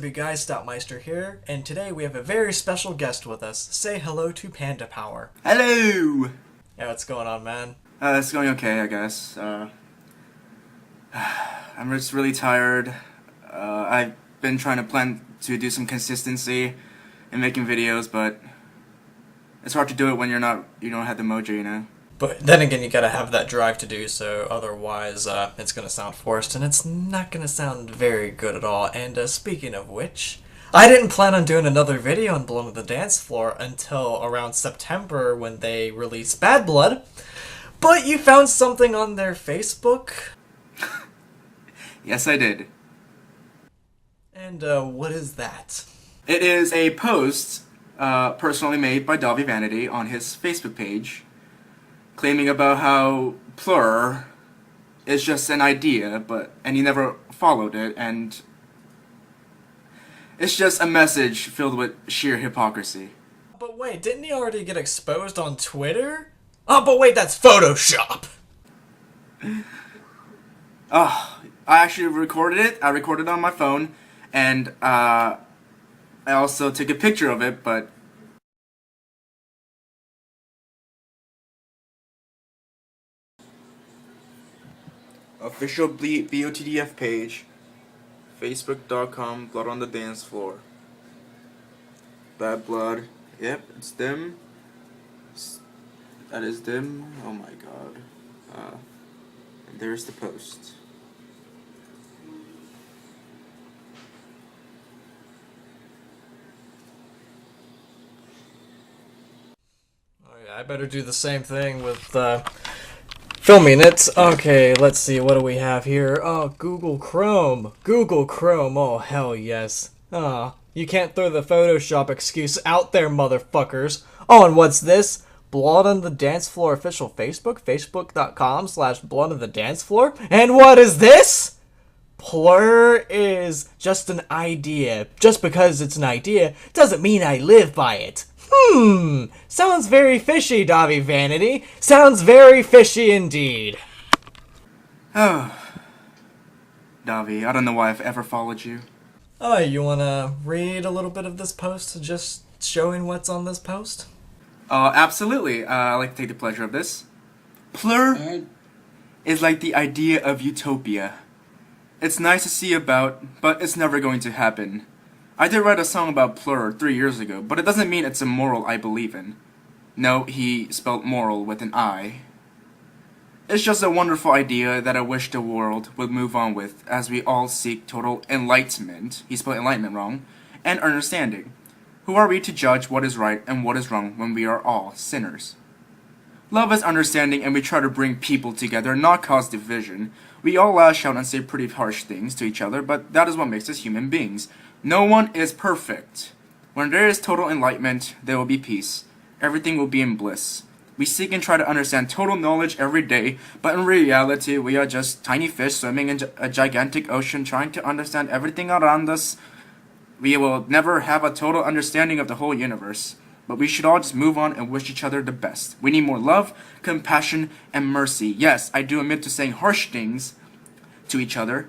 Dahvie guys, Stoutmeister here, and today we have a very special guest with us. Say hello to Panda Power. Hello! Yeah, what's going on, man? It's going okay, I guess. I'm just really tired. I've been trying to plan to do some consistency in making videos, but it's hard to do it when you don't have the mojo, you know? But then again, you gotta have that drive to do so, otherwise it's gonna sound forced, and it's not gonna sound very good at all. And speaking of which, I didn't plan on doing another video on Blood on the Dance Floor until around September when they released Bad Blood, but you found something on their Facebook? Yes, I did. And what is that? It is a post personally made by Dahvie Vanity on his Facebook page, claiming about how PLUR is just an idea, and he never followed it, and it's just a message filled with sheer hypocrisy. But wait, didn't he already get exposed on Twitter? Oh, but wait, that's Photoshop! I actually recorded it. I recorded it on my phone, and I also took a picture of it, but official BOTDF page, facebook.com, Blood on the Dance Floor. Bad Blood. Yep, it's them. That is them. Oh my god. And there's the post. Oh yeah, I better do the same thing with filming it. Okay, let's see, what do we have here? Oh, Google Chrome. Google Chrome, oh hell yes. You can't throw the Photoshop excuse out there, motherfuckers. Oh, and what's this? Blood on the Dance Floor official Facebook, facebook.com/Blood on the Dance Floor. And what is this? PLUR is just an idea. Just because it's an idea doesn't mean I live by it. Sounds very fishy, Dahvie Vanity. Sounds very fishy indeed. Oh. Dahvie, I don't know why I've ever followed you. Oh, you wanna read a little bit of this post, just showing what's on this post? Absolutely. I'd like to take the pleasure of this. PLUR is like the idea of utopia. It's nice to see about, but it's never going to happen. I did write a song about PLUR 3 years ago, but it doesn't mean it's a moral I believe in. No, he spelled moral with an I. It's just a wonderful idea that I wish the world would move on with as we all seek total enlightenment, he spelled enlightenment wrong, and understanding. Who are we to judge what is right and what is wrong when we are all sinners? Love is understanding, and we try to bring people together, not cause division. We all lash out and say pretty harsh things to each other, but that is what makes us human beings. No one is perfect. When there is total enlightenment, there will be peace. Everything will be in bliss. We seek and try to understand total knowledge every day, but in reality, we are just tiny fish swimming in a gigantic ocean trying to understand everything around us. We will never have a total understanding of the whole universe, but we should all just move on and wish each other the best. We need more love, compassion, and mercy. Yes, I do admit to saying harsh things to each other,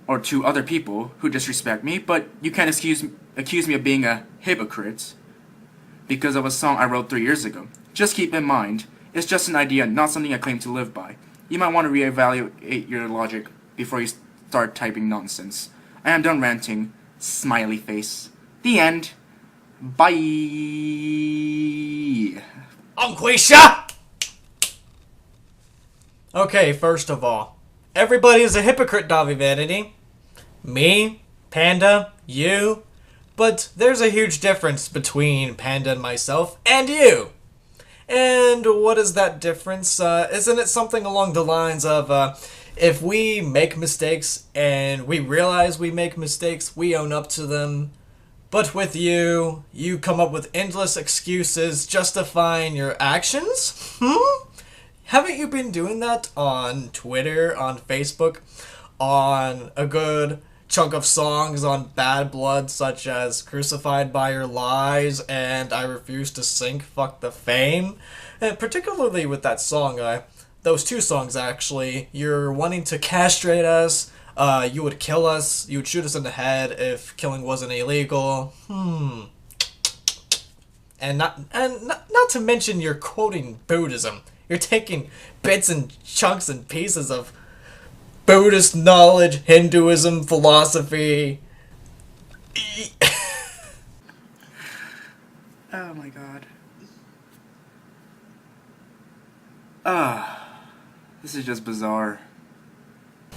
or to other people who disrespect me, but you can't accuse me of being a hypocrite because of a song I wrote 3 years ago. Just keep in mind, it's just an idea, not something I claim to live by. You might want to reevaluate your logic before you start typing nonsense. I am done ranting. Smiley face. The end. Bye. Unquisha! Okay, first of all, everybody is a hypocrite, Dahvie Vanity. Me, Panda, you. But there's a huge difference between Panda and myself and you. And what is that difference? Isn't it something along the lines of, if we make mistakes and we realize we make mistakes, we own up to them. But with you, you come up with endless excuses justifying your actions? Haven't you been doing that on Twitter, on Facebook, on a good chunk of songs on Bad Blood, such as Crucified by Your Lies and I Refuse to Sink, Fuck the Fame? And particularly with that song, those two songs actually, you're wanting to castrate us, You would kill us. You would shoot us in the head if killing wasn't illegal. And not to mention you're quoting Buddhism. You're taking bits and chunks and pieces of Buddhist knowledge, Hinduism, philosophy. Oh my god. This is just bizarre.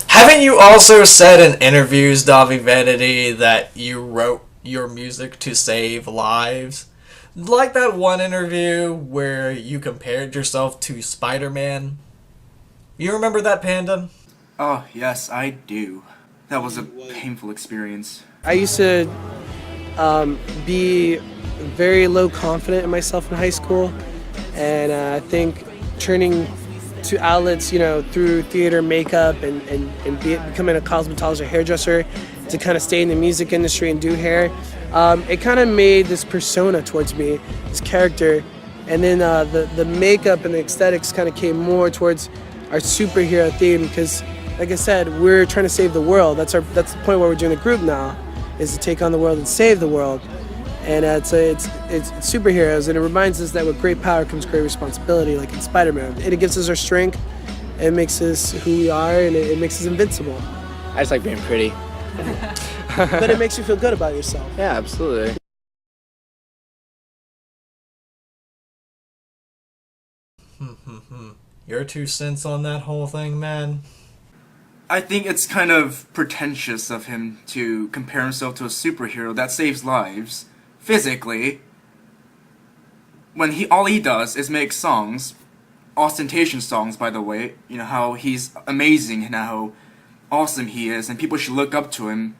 Haven't you also said in interviews, Dahvie Vanity, that you wrote your music to save lives? Like that one interview where you compared yourself to Spider-Man. You remember that, Panda? Oh, yes, I do. That was a painful experience. I used to be very low confident in myself in high school, and I think turning to outlets, through theater, makeup, and becoming a cosmetologist, hairdresser, to kind of stay in the music industry and do hair, it kind of made this persona towards me, this character, and then the makeup and the aesthetics kind of came more towards our superhero theme because, like I said, we're trying to save the world. That's the point where we're doing the group now, is to take on the world and save the world. And it's superheroes, and it reminds us that with great power comes great responsibility, like in Spider-Man. And it gives us our strength, it makes us who we are, and it makes us invincible. I just like being pretty. But it makes you feel good about yourself. Yeah, absolutely. Your 2 cents on that whole thing, man? I think it's kind of pretentious of him to compare himself to a superhero that saves lives, physically, when all he does is make songs, ostentatious songs, by the way, how he's amazing and how awesome he is, and people should look up to him.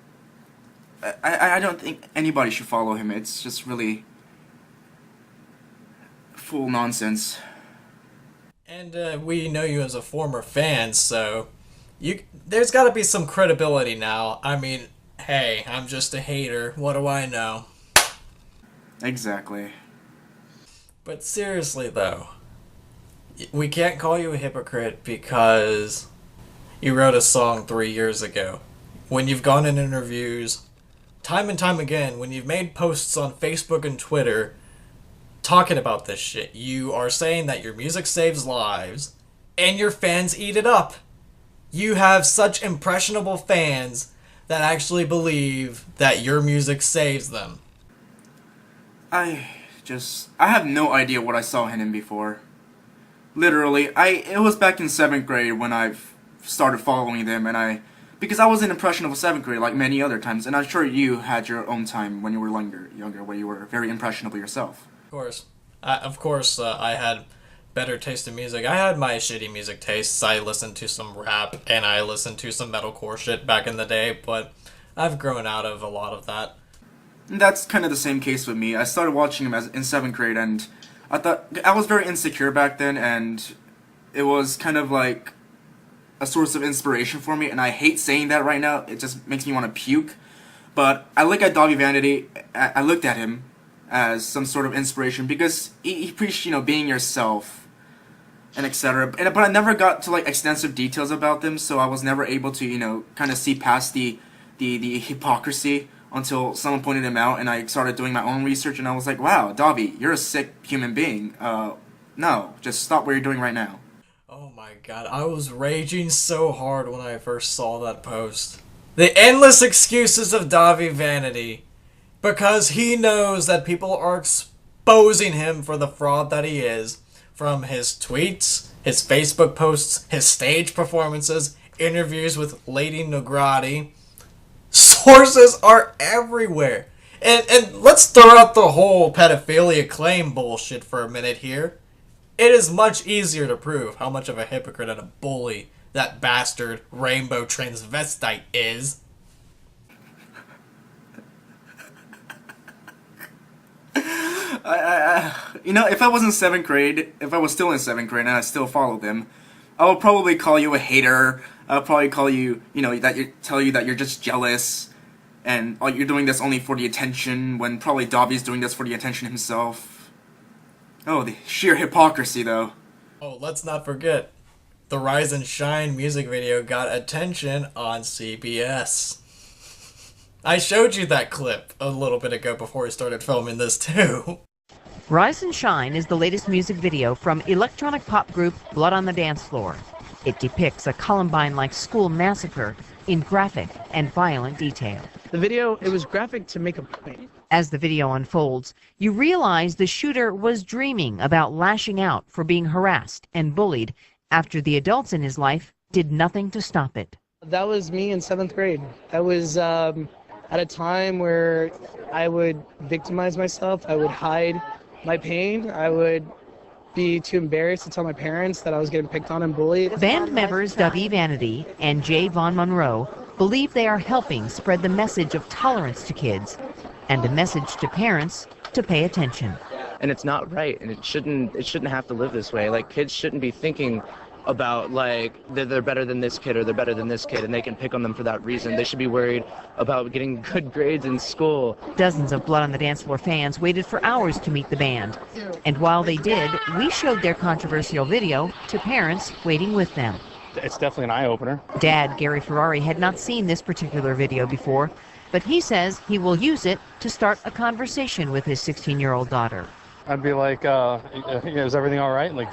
I don't think anybody should follow him. It's just really full nonsense. And we know you as a former fan, so there's got to be some credibility now. I mean, hey, I'm just a hater. What do I know? Exactly. But seriously, though, we can't call you a hypocrite because you wrote a song 3 years ago. When you've gone in interviews, time and time again, when you've made posts on Facebook and Twitter talking about this shit, you are saying that your music saves lives, and your fans eat it up. You have such impressionable fans that actually believe that your music saves them. I have no idea what I saw in him before. Literally, it was back in 7th grade when I started following them, and because I was an impressionable 7th grade like many other times, and I'm sure you had your own time when you were younger where you were very impressionable yourself. Of course, I had better taste in music. I had my shitty music tastes. I listened to some rap, and I listened to some metalcore shit back in the day, but I've grown out of a lot of that. And that's kind of the same case with me. I started watching him in 7th grade, and I thought I was very insecure back then, and it was kind of like a source of inspiration for me, and I hate saying that right now. It just makes me want to puke. But I look at Dahvie Vanity, I looked at him as some sort of inspiration because he preached, being yourself and etc. But I never got to like extensive details about them, so I was never able to, kind of see past the hypocrisy until someone pointed him out, and I started doing my own research, and I was like, wow, Dahvie, you're a sick human being. No, just stop what you're doing right now. Oh my god, I was raging so hard when I first saw that post. The endless excuses of Dahvie Vanity. Because he knows that people are exposing him for the fraud that he is. From his tweets, his Facebook posts, his stage performances, interviews with Lady Negrati. Sources are everywhere. And let's throw out the whole pedophilia claim bullshit for a minute here. It is much easier to prove how much of a hypocrite and a bully that bastard rainbow transvestite is. If I was in 7th grade, if I was still in 7th grade and I still followed them, I would probably call you a hater. I'll probably call you, tell you that you're just jealous, and you're doing this only for the attention, when probably Dahvie's doing this for the attention himself. Oh, the sheer hypocrisy, though. Oh, let's not forget, the Rise and Shine music video got attention on CBS. I showed you that clip a little bit ago before we started filming this too. Rise and Shine is the latest music video from electronic pop group Blood on the Dance Floor. It depicts a Columbine-like school massacre in graphic and violent detail. The video, it was graphic to make a point. As the video unfolds, you realize the shooter was dreaming about lashing out for being harassed and bullied after the adults in his life did nothing to stop it. That was me in 7th grade. That was at a time where I would victimize myself. I would hide my pain. I would be too embarrassed to tell my parents that I was getting picked on and bullied. Band members Dahvie Vanity and Jay Von Monroe believe they are helping spread the message of tolerance to kids and a message to parents to pay attention. And it's not right, and it shouldn't have to live this way. Like, kids shouldn't be thinking about, like, they're better than this kid or they're better than this kid, and they can pick on them for that reason. They should be worried about getting good grades in school. Dozens of Blood on the Dance Floor fans waited for hours to meet the band. And while they did, we showed their controversial video to parents waiting with them. It's definitely an eye-opener. Dad, Gary Ferrari, had not seen this particular video before, but he says he will use it to start a conversation with his 16-year-old daughter. I'd be like, is everything all right? Like,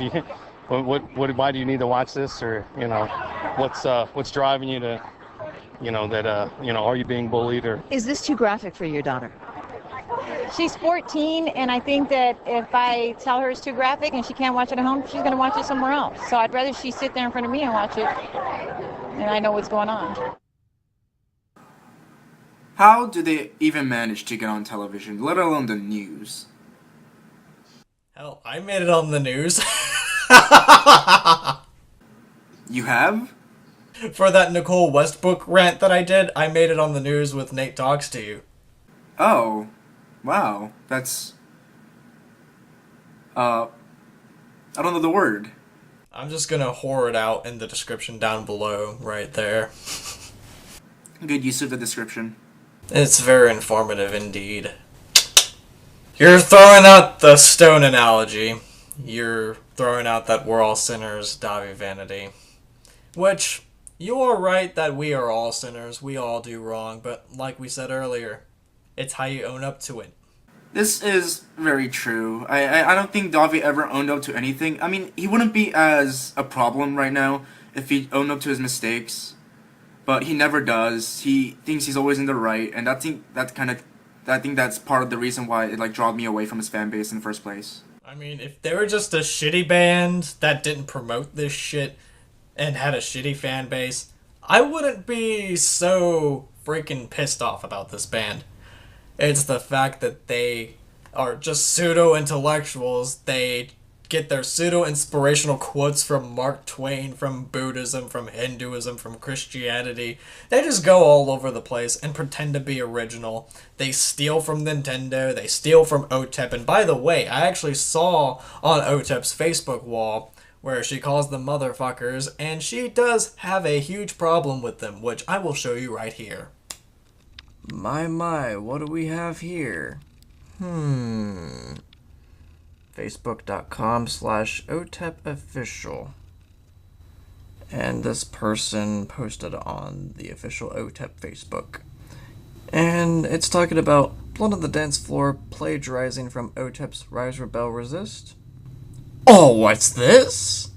why do you need to watch this? Or, what's driving you to, are you being bullied? Or Is this too graphic for your daughter? She's 14, and I think that if I tell her it's too graphic and she can't watch it at home, she's going to watch it somewhere else. So I'd rather she sit there in front of me and watch it, and I know what's going on. How do they even manage to get on television, let alone the news? Hell, I made it on the news. You have? For that Nicole Westbrook rant that I did, I made it on the news with Nate Talks to You. Oh. Wow. That's... I don't know the word. I'm just gonna whore it out in the description down below, right there. Good use of the description. It's very informative indeed. You're throwing out the stone analogy. You're throwing out that we're all sinners, Dahvie Vanity. Which, you are right that we are all sinners, we all do wrong, but like we said earlier, it's how you own up to it. This is very true. I don't think Dahvie ever owned up to anything. I mean, he wouldn't be as a problem right now if he owned up to his mistakes. But he never does. He thinks he's always in the right, and I think that's part of the reason why it drawed me away from his fan base in the first place. I mean, if they were just a shitty band that didn't promote this shit and had a shitty fan base, I wouldn't be so freaking pissed off about this band. It's the fact that they are just pseudo-intellectuals. They get their pseudo-inspirational quotes from Mark Twain, from Buddhism, from Hinduism, from Christianity. They just go all over the place and pretend to be original. They steal from Nintendo, they steal from OTEP, and by the way, I actually saw on OTEP's Facebook wall where she calls them motherfuckers, and she does have a huge problem with them, which I will show you right here. My, what do we have here? Facebook.com/OTEPofficial. And this person posted on the official OTEP Facebook. And it's talking about Blood on the Dance Floor plagiarizing from OTEP's Rise, Rebel, Resist. Oh, what's this?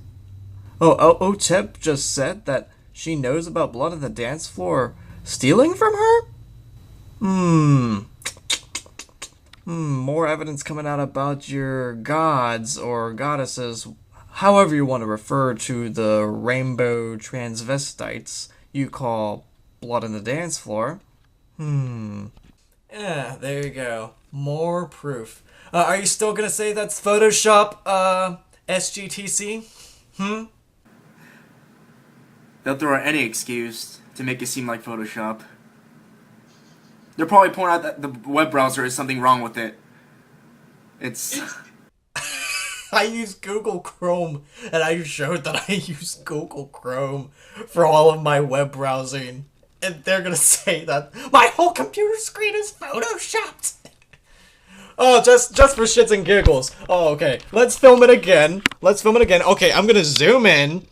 Oh, OTEP just said that she knows about Blood on the Dance Floor stealing from her? More evidence coming out about your gods or goddesses, however you want to refer to the rainbow transvestites you call Blood on the Dance Floor. Yeah, there you go. More proof. Are you still gonna say that's Photoshop, SGTC? They'll throw out any excuse to make it seem like Photoshop. They're probably pointing out that the web browser is something wrong with it. It's... I use Google Chrome, and I showed that I use Google Chrome for all of my web browsing. And they're gonna say that my whole computer screen is photoshopped. Oh, just for shits and giggles. Oh, okay. Let's film it again. Okay, I'm gonna zoom in.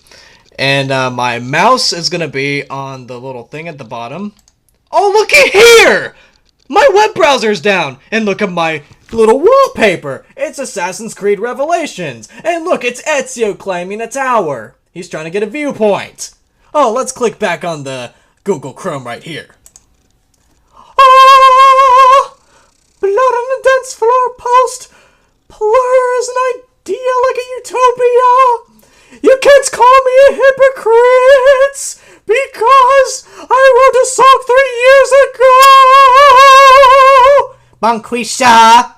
And my mouse is going to be on the little thing at the bottom. Oh, look at here! My web browser's down! And look at my little wallpaper! It's Assassin's Creed Revelations! And look, it's Ezio claiming a tower! He's trying to get a viewpoint! Oh, let's click back on the Google Chrome right here. Ah! Blood on the dance floor post! PLUR is an idea like a utopia! You can't call me a hypocrite! Because I wrote a song 3 years ago! Banquisha!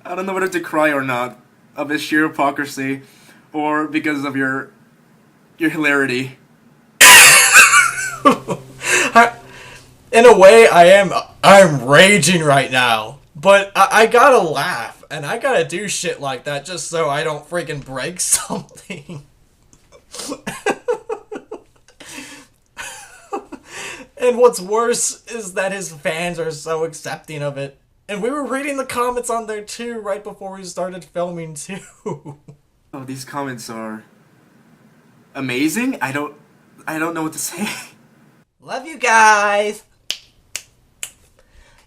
I don't know whether to cry or not of his sheer hypocrisy, or because of your hilarity. In a way, I'm raging right now. But I gotta laugh, and I gotta do shit like that just so I don't freaking break something. And what's worse is that his fans are so accepting of it. And we were reading the comments on there too, right before we started filming too. Oh, these comments are amazing. I don't know what to say. Love you guys!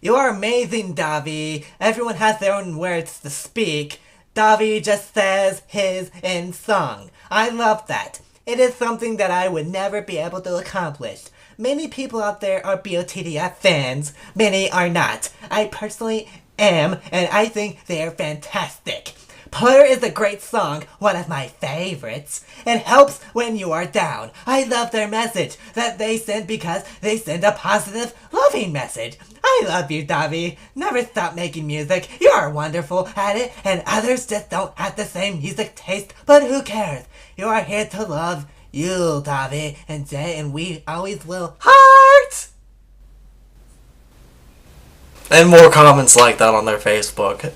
You are amazing, Dahvie. Everyone has their own words to speak. Dahvie just says his in song. I love that. It is something that I would never be able to accomplish. Many people out there are BOTDF fans. Many are not. I personally am, and I think they are fantastic. PLUR is a great song, one of my favorites. It helps when you are down. I love their message that they send because they send a positive, loving message. I love you, Dahvie. Never stop making music. You are wonderful at it, and others just don't have the same music taste, but who cares? You are here to love you, Dahvie, and Jay, and we always will. Heart! And more comments like that on their Facebook.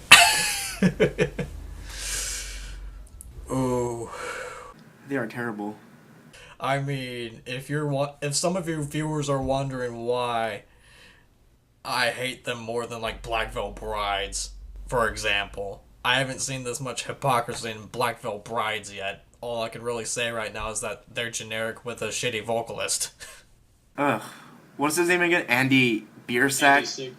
Ooh. They are terrible. I mean, if some of you viewers are wondering why I hate them more than like Black Veil Brides, for example, I haven't seen this much hypocrisy in Black Veil Brides yet. All I can really say right now is that they're generic with a shitty vocalist. Ugh. What's his name again? Andy Biersack?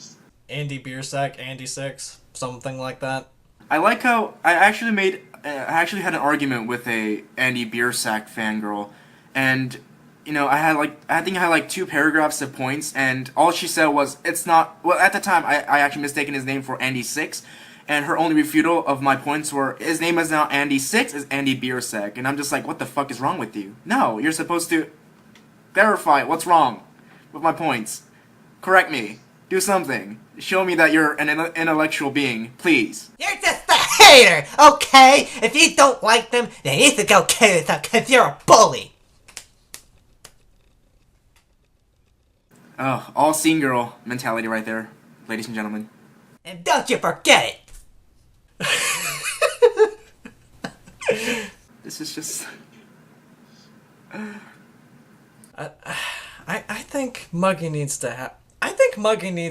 Andy Biersack, Andy Six, something like that. I like how I actually had an argument with a Andy Biersack fangirl, and I think I had like 2 paragraphs of points, and all she said was it's not. Well, at the time I actually mistaken his name for Andy Six, and her only refutal of my points were his name is not Andy Six, it's Andy Biersack, and I'm just like, what the fuck is wrong with you? No, you're supposed to verify what's wrong with my points. Correct me. Do something. Show me that you're an intellectual being, please. You're just a hater, okay? If you don't like them, then you should go kill yourself because you're a bully. Oh, all scene girl mentality right there, ladies and gentlemen. And don't you forget it. This is just... I think Muggy needs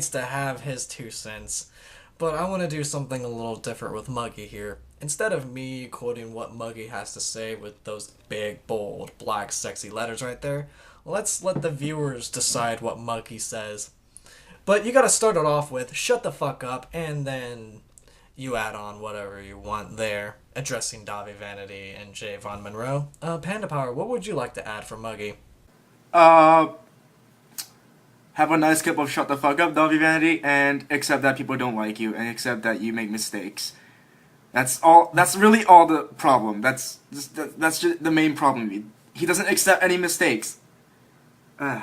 to have his 2 cents, but I want to do something a little different with Muggy here. Instead of me quoting what Muggy has to say with those big, bold, black, sexy letters right there, let's let the viewers decide what Muggy says. But you gotta start it off with, shut the fuck up, and then you add on whatever you want there, addressing Dahvie Vanity and Jay Von Monroe. Panda Power, what would you like to add for Muggy? Have a nice cup of shut the fuck up, Dahvie Vanity, and accept that people don't like you, and accept that you make mistakes. That's all. That's really all the problem. That's just the main problem. He doesn't accept any mistakes. Oh,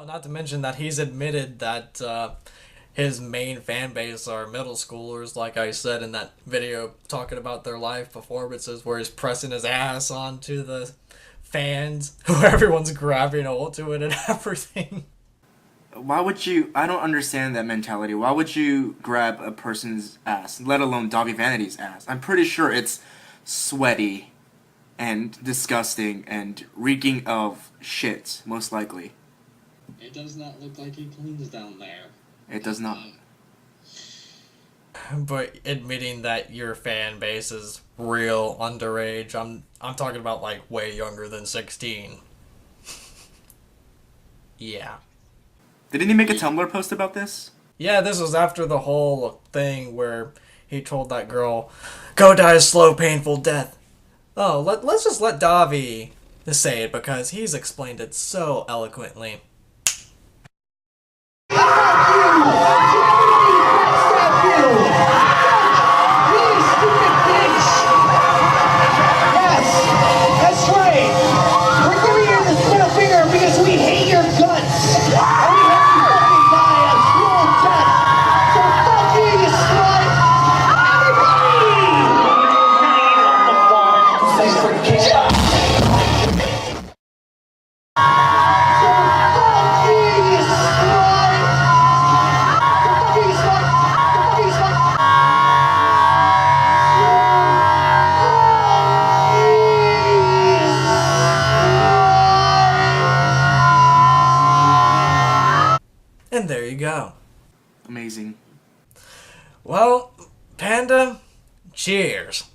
not to mention that he's admitted that his main fan base are middle schoolers, like I said in that video talking about their live performances where he's pressing his ass onto the fans, where everyone's grabbing onto it and everything. Why would you... I don't understand that mentality. Why would you grab a person's ass, let alone Dahvie Vanity's ass? I'm pretty sure it's sweaty and disgusting and reeking of shit, most likely. It does not look like he cleans down there. It does not. But admitting that your fan base is real underage, I'm talking about like way younger than 16. Yeah. Didn't he make a Tumblr post about this? Yeah, this was after the whole thing where he told that girl, "Go die a slow, painful death." Oh, let's just let Dahvie say it because he's explained it so eloquently. And there you go. Amazing. Well, Panda, cheers.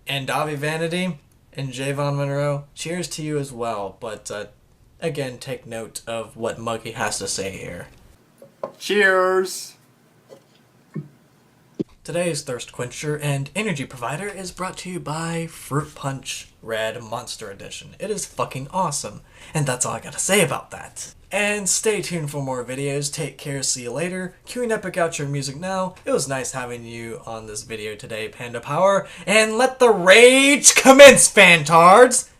And Dahvie Vanity and Javon Monroe, cheers to you as well. But again, take note of what Muggy has to say here. Cheers! Today's Thirst Quencher and Energy Provider is brought to you by Fruit Punch Red Monster Edition. It is fucking awesome. And that's all I gotta say about that. And stay tuned for more videos. Take care, see you later. Queuing Epic out your music now. It was nice having you on this video today, Panda Power. And let the rage commence, fantards!